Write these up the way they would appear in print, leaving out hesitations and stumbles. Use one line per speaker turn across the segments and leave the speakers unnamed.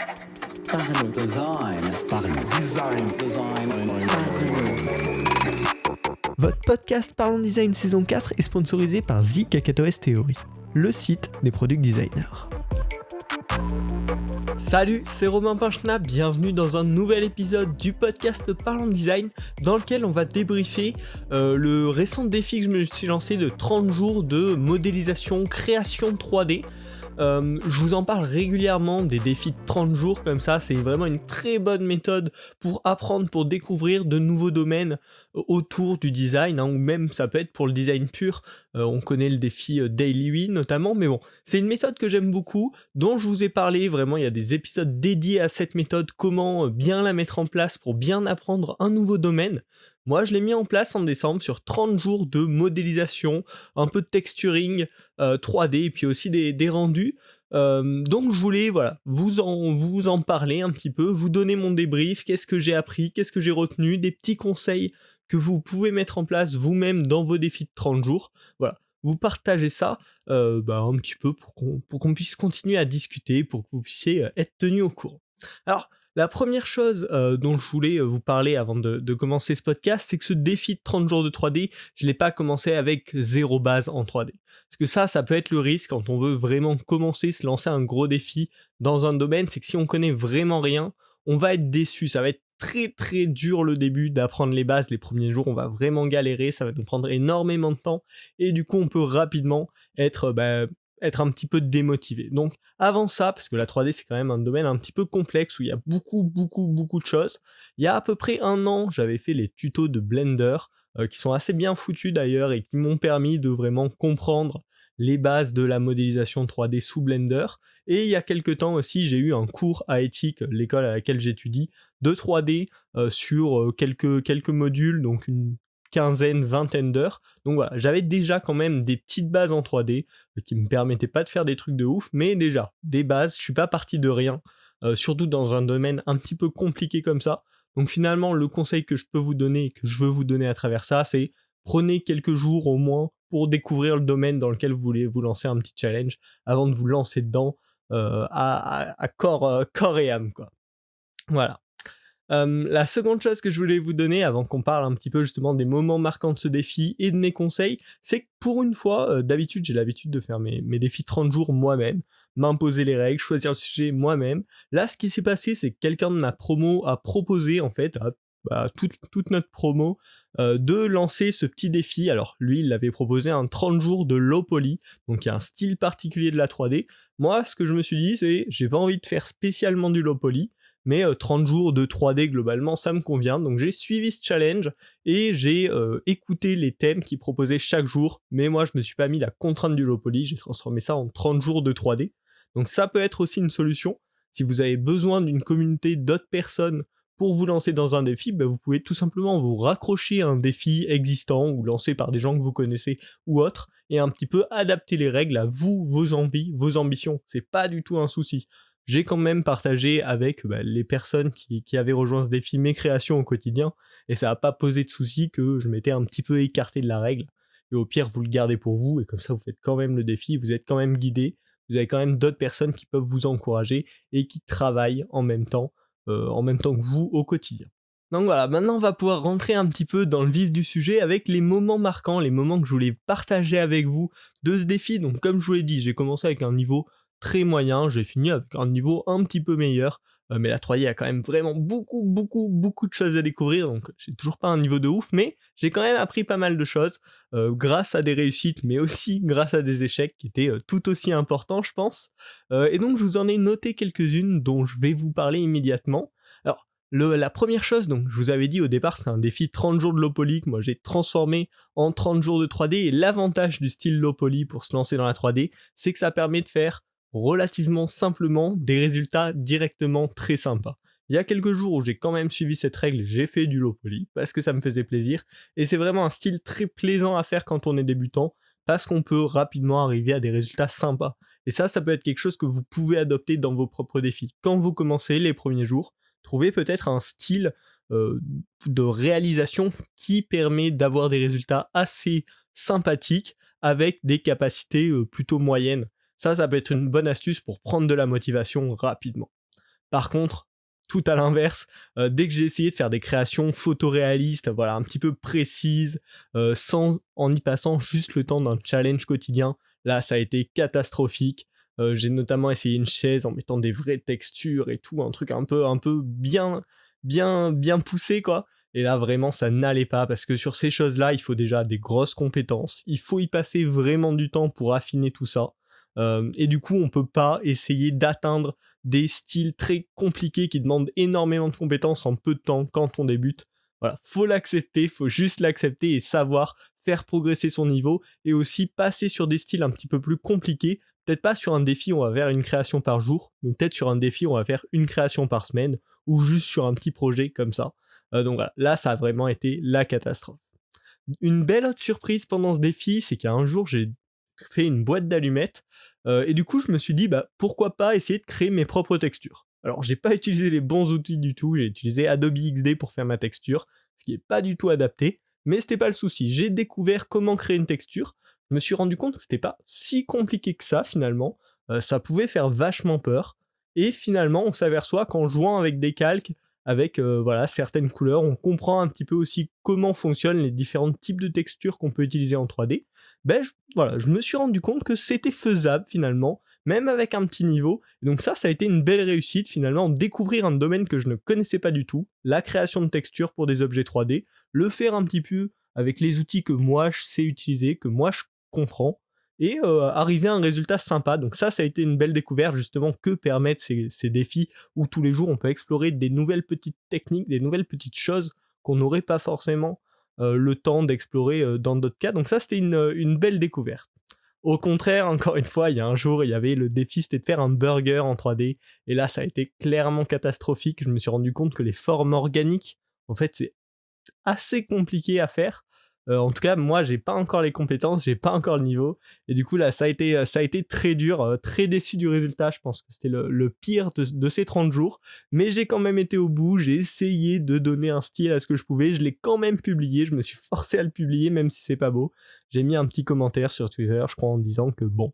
Parlons. Design. Parlons. Design.
Votre podcast Parlons Design saison 4 est sponsorisé par The Kakatoes Theory, le site des product designers. Salut, c'est Romain Pinchna, bienvenue dans un nouvel épisode du podcast Parlons Design dans lequel on va débriefer le récent défi que je me suis lancé de 30 jours de modélisation, création 3D. Je vous en parle régulièrement des défis de 30 jours comme ça, c'est vraiment une très bonne méthode pour apprendre, pour découvrir de nouveaux domaines autour du design, ou même ça peut être pour le design pur. On connaît le défi Daily Win notamment, mais bon, c'est une méthode que j'aime beaucoup, dont je vous ai parlé, vraiment il y a des épisodes dédiés à cette méthode, comment bien la mettre en place pour bien apprendre un nouveau domaine. Moi je l'ai mis en place en décembre sur 30 jours de modélisation, un peu de texturing, 3D et puis aussi des rendus. Donc je voulais vous en parler un petit peu, vous donner mon débrief, qu'est-ce que j'ai appris, qu'est-ce que j'ai retenu, des petits conseils que vous pouvez mettre en place vous-même dans vos défis de 30 jours. Voilà, vous partagez ça un petit peu pour qu'on puisse continuer à discuter, pour que vous puissiez être tenu au courant. Alors, la première chose dont je voulais vous parler avant de commencer ce podcast, c'est que ce défi de 30 jours de 3D, je ne l'ai pas commencé avec zéro base en 3D. Parce que ça peut être le risque quand on veut vraiment commencer, se lancer un gros défi dans un domaine, c'est que si on connaît vraiment rien, on va être déçu, ça va être très très dur le début d'apprendre les bases, les premiers jours on va vraiment galérer, ça va nous prendre énormément de temps, et du coup on peut rapidement être un petit peu démotivé. Donc avant ça, parce que la 3D c'est quand même un domaine un petit peu complexe où il y a beaucoup de choses, il y a à peu près un an j'avais fait les tutos de Blender, qui sont assez bien foutus d'ailleurs et qui m'ont permis de vraiment comprendre les bases de la modélisation 3D sous Blender. Et il y a quelques temps aussi j'ai eu un cours à Ethic, l'école à laquelle j'étudie, de 3D sur quelques modules, donc une quinzaine, vingtaine d'heures. Donc voilà, j'avais déjà quand même des petites bases en 3D qui me permettaient pas de faire des trucs de ouf, mais déjà, des bases, je suis pas parti de rien, surtout dans un domaine un petit peu compliqué comme ça. Donc finalement, le conseil que je peux vous donner et que je veux vous donner à travers ça, c'est prenez quelques jours au moins pour découvrir le domaine dans lequel vous voulez vous lancer un petit challenge avant de vous lancer dedans à corps et âme, quoi. Voilà. La seconde chose que je voulais vous donner avant qu'on parle un petit peu justement des moments marquants de ce défi et de mes conseils, c'est que pour une fois, d'habitude j'ai l'habitude de faire mes défis 30 jours moi-même, m'imposer les règles, choisir le sujet moi-même. Là ce qui s'est passé c'est que quelqu'un de ma promo a proposé en fait à toute notre promo de lancer ce petit défi. Alors lui il avait proposé un 30 jours de low poly, donc il y a un style particulier de la 3D. Moi ce que je me suis dit c'est j'ai pas envie de faire spécialement du low poly, mais 30 jours de 3D globalement ça me convient, donc j'ai suivi ce challenge et j'ai écouté les thèmes qu'ils proposaient chaque jour, mais moi je me suis pas mis la contrainte du low poly, j'ai transformé ça en 30 jours de 3D, donc ça peut être aussi une solution. Si vous avez besoin d'une communauté d'autres personnes pour vous lancer dans un défi, vous pouvez tout simplement vous raccrocher à un défi existant ou lancé par des gens que vous connaissez ou autres, et un petit peu adapter les règles à vous, vos envies, vos ambitions, c'est pas du tout un souci. J'ai quand même partagé avec les personnes qui avaient rejoint ce défi mes créations au quotidien, et ça n'a pas posé de souci que je m'étais un petit peu écarté de la règle, et au pire vous le gardez pour vous, et comme ça vous faites quand même le défi, vous êtes quand même guidé, vous avez quand même d'autres personnes qui peuvent vous encourager, et qui travaillent en même temps que vous au quotidien. Donc voilà, maintenant on va pouvoir rentrer un petit peu dans le vif du sujet avec les moments marquants, les moments que je voulais partager avec vous de ce défi. Donc comme je vous l'ai dit, j'ai commencé avec un niveau très moyen, j'ai fini avec un niveau un petit peu meilleur, mais la 3D a quand même vraiment beaucoup de choses à découvrir, donc j'ai toujours pas un niveau de ouf, mais j'ai quand même appris pas mal de choses, grâce à des réussites, mais aussi grâce à des échecs qui étaient tout aussi importants je pense, et donc je vous en ai noté quelques-unes dont je vais vous parler immédiatement. Alors, la première chose, donc je vous avais dit au départ c'était un défi 30 jours de low poly que moi j'ai transformé en 30 jours de 3D, et l'avantage du style low poly pour se lancer dans la 3D, c'est que ça permet de faire relativement simplement des résultats directement très sympas. Il y a quelques jours où j'ai quand même suivi cette règle, j'ai fait du low poly parce que ça me faisait plaisir, et c'est vraiment un style très plaisant à faire quand on est débutant parce qu'on peut rapidement arriver à des résultats sympas. Et ça peut être quelque chose que vous pouvez adopter dans vos propres défis. Quand vous commencez les premiers jours, trouvez peut-être un style de réalisation qui permet d'avoir des résultats assez sympathiques avec des capacités plutôt moyennes. Ça peut être une bonne astuce pour prendre de la motivation rapidement. Par contre, tout à l'inverse, dès que j'ai essayé de faire des créations photoréalistes, voilà, un petit peu précises, sans en y passant juste le temps d'un challenge quotidien, là ça a été catastrophique. J'ai notamment essayé une chaise en mettant des vraies textures et tout, un truc un peu bien poussé quoi. Et là vraiment ça n'allait pas parce que sur ces choses-là, il faut déjà des grosses compétences, il faut y passer vraiment du temps pour affiner tout ça. Et du coup, on peut pas essayer d'atteindre des styles très compliqués qui demandent énormément de compétences en peu de temps quand on débute. Voilà, faut l'accepter, faut juste l'accepter et savoir faire progresser son niveau et aussi passer sur des styles un petit peu plus compliqués. Peut-être pas sur un défi on va faire une création par jour, mais peut-être sur un défi on va faire une création par semaine ou juste sur un petit projet comme ça. Donc voilà, là ça a vraiment été la catastrophe. Une belle autre surprise pendant ce défi, c'est qu'un jour j'ai fait une boîte d'allumettes et du coup je me suis dit pourquoi pas essayer de créer mes propres textures. Alors j'ai pas utilisé les bons outils du tout, j'ai utilisé Adobe XD pour faire ma texture, ce qui est pas du tout adapté, mais c'était pas le souci. J'ai découvert comment créer une texture, je me suis rendu compte que c'était pas si compliqué que ça finalement, ça pouvait faire vachement peur, et finalement on s'aperçoit qu'en jouant avec des calques, avec voilà, certaines couleurs, on comprend un petit peu aussi comment fonctionnent les différents types de textures qu'on peut utiliser en 3D. Voilà, je me suis rendu compte que c'était faisable finalement, même avec un petit niveau. Et donc ça a été une belle réussite finalement, découvrir un domaine que je ne connaissais pas du tout, la création de textures pour des objets 3D, le faire un petit peu avec les outils que moi je sais utiliser, que moi je comprends, et arriver à un résultat sympa. Donc ça a été une belle découverte justement que permettent ces défis où tous les jours on peut explorer des nouvelles petites techniques, des nouvelles petites choses qu'on n'aurait pas forcément le temps d'explorer dans d'autres cas. Donc ça c'était une belle découverte. Au contraire, encore une fois, il y a un jour, il y avait le défi, c'était de faire un burger en 3D, et là ça a été clairement catastrophique. Je me suis rendu compte que les formes organiques, en fait c'est assez compliqué à faire. En tout cas, moi, j'ai pas encore les compétences, j'ai pas encore le niveau. Et du coup, là, ça a été très dur, très déçu du résultat. Je pense que c'était le pire de ces 30 jours. Mais j'ai quand même été au bout, j'ai essayé de donner un style à ce que je pouvais. Je l'ai quand même publié, je me suis forcé à le publier, même si c'est pas beau. J'ai mis un petit commentaire sur Twitter, je crois, en disant que bon,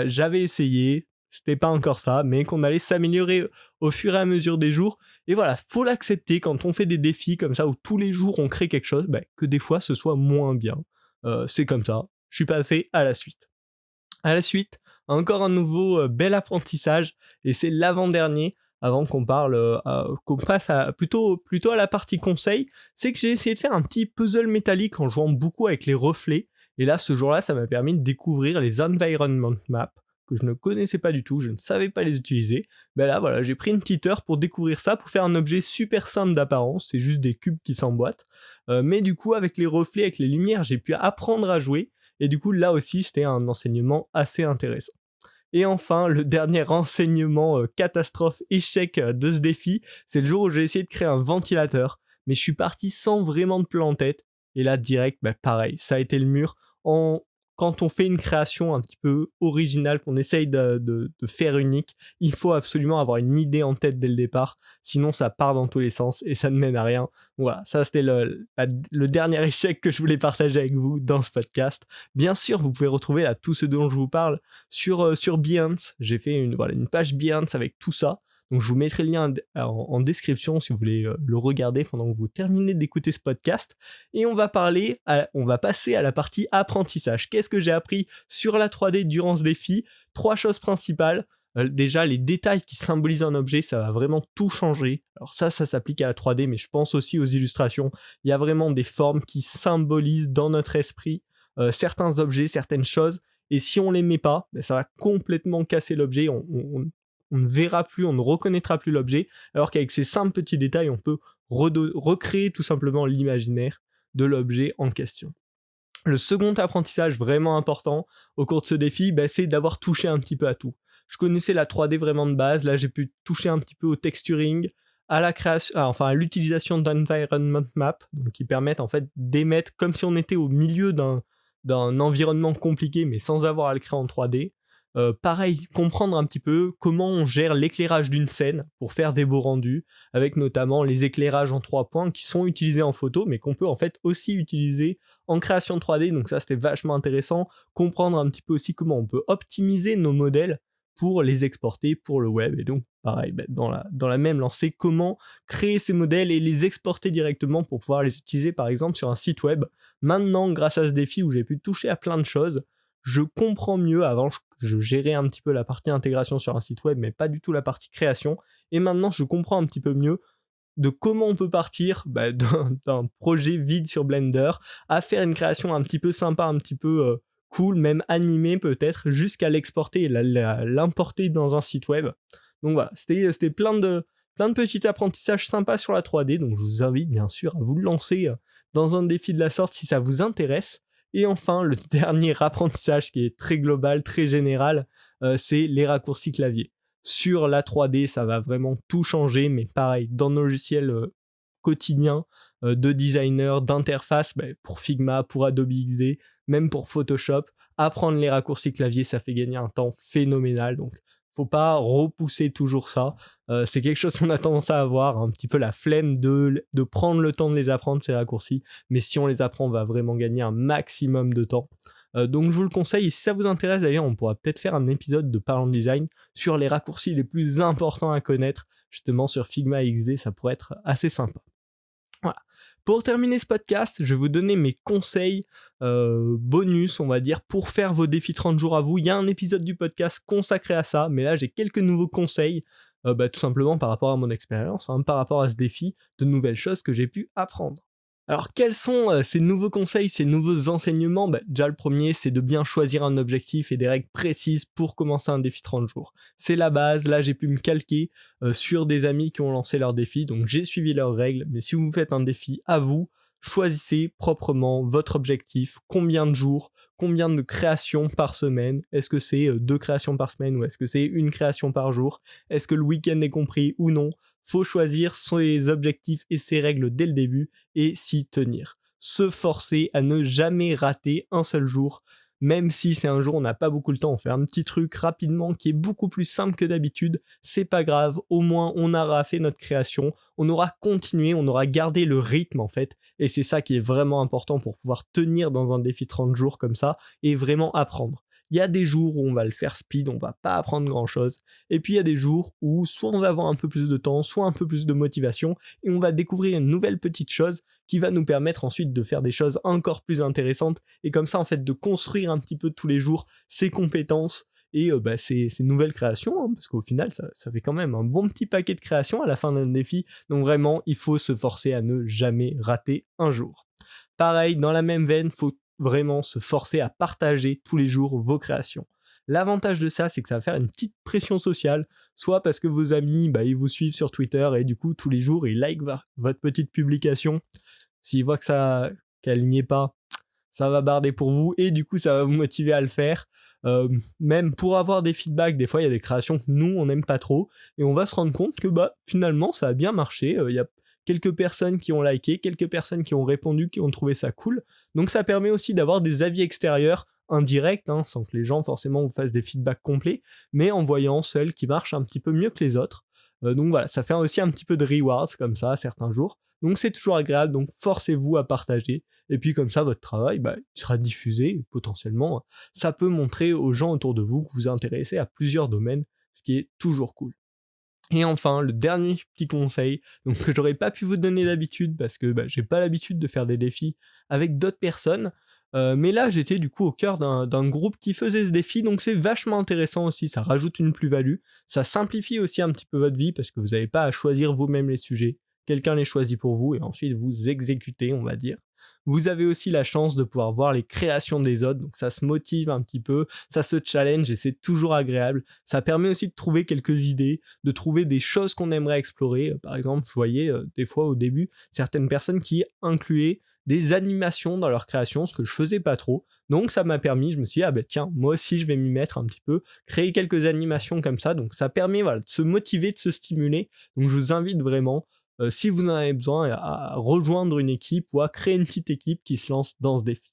j'avais essayé, c'était pas encore ça, mais qu'on allait s'améliorer au fur et à mesure des jours. Et voilà, faut l'accepter quand on fait des défis comme ça où tous les jours on crée quelque chose, que des fois ce soit moins bien. C'est comme ça. Je suis passé à la suite. À la suite, encore un nouveau bel apprentissage, et c'est l'avant-dernier avant qu'on parle, qu'on passe plutôt à la partie conseil. C'est que j'ai essayé de faire un petit puzzle métallique en jouant beaucoup avec les reflets. Et là, ce jour-là, ça m'a permis de découvrir les environment maps que je ne connaissais pas du tout, je ne savais pas les utiliser. Là, voilà, j'ai pris une petite heure pour découvrir ça, pour faire un objet super simple d'apparence, c'est juste des cubes qui s'emboîtent. Mais du coup, avec les reflets, avec les lumières, j'ai pu apprendre à jouer. Et du coup, là aussi, c'était un enseignement assez intéressant. Et enfin, le dernier enseignement catastrophe, échec de ce défi, c'est le jour où j'ai essayé de créer un ventilateur, mais je suis parti sans vraiment de plan en tête. Et là, direct, pareil, ça a été le mur. Quand on fait une création un petit peu originale, qu'on essaye de faire unique, il faut absolument avoir une idée en tête dès le départ, sinon ça part dans tous les sens et ça ne mène à rien. Voilà, ça c'était le dernier échec que je voulais partager avec vous dans ce podcast. Bien sûr, vous pouvez retrouver là tout ce dont je vous parle sur Behance. J'ai fait une page Behance avec tout ça. Donc je vous mettrai le lien en description si vous voulez le regarder pendant que vous terminez d'écouter ce podcast. Et on va passer à la partie apprentissage. Qu'est-ce que j'ai appris sur la 3D durant ce défi ? 3 choses principales. Déjà, les détails qui symbolisent un objet, ça va vraiment tout changer. Alors ça s'applique à la 3D, mais je pense aussi aux illustrations. Il y a vraiment des formes qui symbolisent dans notre esprit certains objets, certaines choses. Et si on les met pas, ça va complètement casser l'objet. On ne verra plus, on ne reconnaîtra plus l'objet, alors qu'avec ces simples petits détails, on peut recréer tout simplement l'imaginaire de l'objet en question. Le second apprentissage vraiment important au cours de ce défi, c'est d'avoir touché un petit peu à tout. Je connaissais la 3D vraiment de base, là j'ai pu toucher un petit peu au texturing, à la création, à l'utilisation d'environment map, donc qui permettent en fait d'émettre comme si on était au milieu d'un environnement compliqué, mais sans avoir à le créer en 3D. Pareil, comprendre un petit peu comment on gère l'éclairage d'une scène pour faire des beaux rendus, avec notamment les éclairages en 3 points qui sont utilisés en photo, mais qu'on peut en fait aussi utiliser en création 3D, donc ça c'était vachement intéressant. Comprendre un petit peu aussi comment on peut optimiser nos modèles pour les exporter pour le web. Et donc pareil, dans la même lancée, comment créer ces modèles et les exporter directement pour pouvoir les utiliser par exemple sur un site web. Maintenant, grâce à ce défi où j'ai pu toucher à plein de choses, je comprends mieux. Avant, je gérais un petit peu la partie intégration sur un site web, mais pas du tout la partie création. Et maintenant, je comprends un petit peu mieux de comment on peut partir d'un projet vide sur Blender à faire une création un petit peu sympa, un petit peu cool, même animée peut-être, jusqu'à l'exporter et l'importer dans un site web. Donc voilà, c'était plein de petits apprentissages sympas sur la 3D, donc je vous invite bien sûr à vous lancer dans un défi de la sorte si ça vous intéresse. Et enfin, le dernier apprentissage qui est très global, très général, c'est les raccourcis clavier. Sur la 3D, ça va vraiment tout changer, mais pareil, dans nos logiciels quotidiens de designer, d'interface, pour Figma, pour Adobe XD, même pour Photoshop, apprendre les raccourcis clavier, ça fait gagner un temps phénoménal. Donc, faut pas repousser toujours ça. C'est quelque chose qu'on a tendance à avoir, un petit peu la flemme de prendre le temps de les apprendre, ces raccourcis. Mais si on les apprend, on va vraiment gagner un maximum de temps. Donc je vous le conseille, et si ça vous intéresse d'ailleurs, on pourra peut-être faire un épisode de Parlons Design sur les raccourcis les plus importants à connaître, justement sur Figma XD, ça pourrait être assez sympa. Voilà. Pour terminer ce podcast, je vais vous donner mes conseils bonus, on va dire, pour faire vos défis 30 jours à vous. Il y a un épisode du podcast consacré à ça, mais là j'ai quelques nouveaux conseils, tout simplement par rapport à mon expérience, par rapport à ce défi, de nouvelles choses que j'ai pu apprendre. Alors quels sont ces nouveaux conseils, ces nouveaux enseignements ? Déjà le premier, c'est de bien choisir un objectif et des règles précises pour commencer un défi 30 jours. C'est la base, là j'ai pu me calquer sur des amis qui ont lancé leur défi, donc j'ai suivi leurs règles, mais si vous faites un défi à vous, choisissez proprement votre objectif, combien de jours, combien de créations par semaine, est-ce que c'est 2 créations par semaine ou est-ce que c'est 1 création par jour, est-ce que le week-end est compris ou non. Faut choisir ses objectifs et ses règles dès le début et s'y tenir. Se forcer à ne jamais rater un seul jour, même si c'est un jour où on n'a pas beaucoup de temps, on fait un petit truc rapidement qui est beaucoup plus simple que d'habitude, c'est pas grave, au moins on aura fait notre création, on aura continué, on aura gardé le rythme en fait, et c'est ça qui est vraiment important pour pouvoir tenir dans un défi 30 jours comme ça et vraiment apprendre. Il y a des jours où on va le faire speed, on va pas apprendre grand chose, et puis il y a des jours où soit on va avoir un peu plus de temps, soit un peu plus de motivation, et on va découvrir une nouvelle petite chose qui va nous permettre ensuite de faire des choses encore plus intéressantes, et comme ça en fait de construire un petit peu tous les jours ses compétences et ces nouvelles créations, parce qu'au final ça fait quand même un bon petit paquet de créations à la fin d'un défi, donc vraiment il faut se forcer à ne jamais rater un jour. Pareil, dans la même veine, faut vraiment se forcer à partager tous les jours vos créations. L'avantage de ça, c'est que ça va faire une petite pression sociale, soit parce que vos amis, ils vous suivent sur Twitter et du coup, tous les jours, ils likent votre petite publication. S'ils voient qu'elle n'y est pas, ça va barder pour vous et du coup, ça va vous motiver à le faire. Même pour avoir des feedbacks, des fois, il y a des créations que nous, on n'aime pas trop et on va se rendre compte que finalement, ça a bien marché. Il y a quelques personnes qui ont liké, quelques personnes qui ont répondu, qui ont trouvé ça cool. Donc ça permet aussi d'avoir des avis extérieurs indirects, sans que les gens forcément vous fassent des feedbacks complets, mais en voyant celles qui marchent un petit peu mieux que les autres. Donc voilà, ça fait aussi un petit peu de rewards comme ça certains jours. Donc c'est toujours agréable, donc forcez-vous à partager. Et puis comme ça, votre travail il sera diffusé, et potentiellement, ça peut montrer aux gens autour de vous que vous vous intéressez à plusieurs domaines, ce qui est toujours cool. Et enfin, le dernier petit conseil, donc que j'aurais pas pu vous donner d'habitude parce que j'ai pas l'habitude de faire des défis avec d'autres personnes, mais là j'étais du coup au cœur d'un groupe qui faisait ce défi, donc c'est vachement intéressant aussi, ça rajoute une plus-value, ça simplifie aussi un petit peu votre vie parce que vous n'avez pas à choisir vous-même les sujets, quelqu'un les choisit pour vous et ensuite vous exécutez, on va dire. Vous avez aussi la chance de pouvoir voir les créations des autres, donc ça se motive un petit peu, ça se challenge et c'est toujours agréable. Ça permet aussi de trouver quelques idées, de trouver des choses qu'on aimerait explorer. Par exemple, je voyais des fois au début certaines personnes qui incluaient des animations dans leur création, ce que je faisais pas trop. Donc ça m'a permis, je me suis dit, tiens, moi aussi je vais m'y mettre un petit peu, créer quelques animations comme ça. Donc ça permet de se motiver, de se stimuler. Donc je vous invite vraiment, si vous en avez besoin, à rejoindre une équipe ou à créer une petite équipe qui se lance dans ce défi.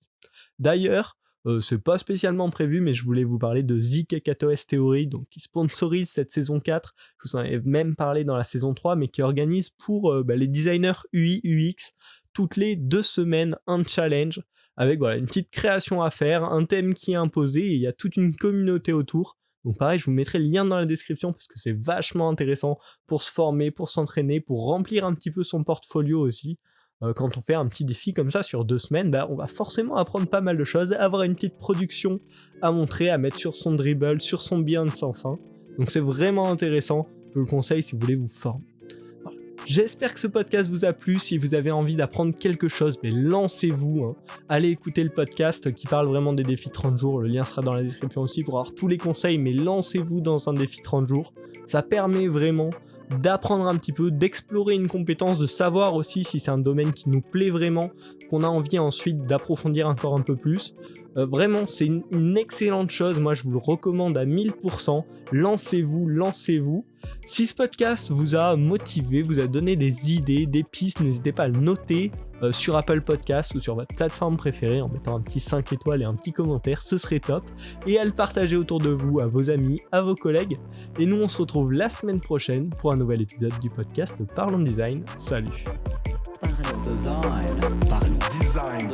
D'ailleurs, c'est pas spécialement prévu, mais je voulais vous parler de ZKTOS Theory, donc qui sponsorise cette saison 4. Je vous en avais même parlé dans la saison 3, mais qui organise pour les designers UI, UX, toutes les 2 semaines, un challenge avec une petite création à faire, un thème qui est imposé, et il y a toute une communauté autour. Donc pareil, je vous mettrai le lien dans la description parce que c'est vachement intéressant pour se former, pour s'entraîner, pour remplir un petit peu son portfolio aussi. Quand on fait un petit défi comme ça sur 2 semaines, on va forcément apprendre pas mal de choses, avoir une petite production à montrer, à mettre sur son dribble, sur son beyond sans fin. Donc c'est vraiment intéressant, je vous le conseille si vous voulez vous former. Voilà. J'espère que ce podcast vous a plu. Si vous avez envie d'apprendre quelque chose, lancez-vous. Allez écouter le podcast qui parle vraiment des défis 30 jours. Le lien sera dans la description aussi pour avoir tous les conseils, mais lancez-vous dans un défi 30 jours. Ça permet vraiment d'apprendre un petit peu, d'explorer une compétence, de savoir aussi si c'est un domaine qui nous plaît vraiment, qu'on a envie ensuite d'approfondir encore un peu plus. Vraiment, c'est une excellente chose. Moi, je vous le recommande à 1000%. Lancez-vous. Si ce podcast vous a motivé, vous a donné des idées, des pistes, n'hésitez pas à le noter sur Apple Podcast ou sur votre plateforme préférée en mettant un petit 5 étoiles et un petit commentaire, ce serait top. Et à le partager autour de vous, à vos amis, à vos collègues. Et nous, on se retrouve la semaine prochaine pour un nouvel épisode du podcast Parlons Design. Salut.
Parlons design.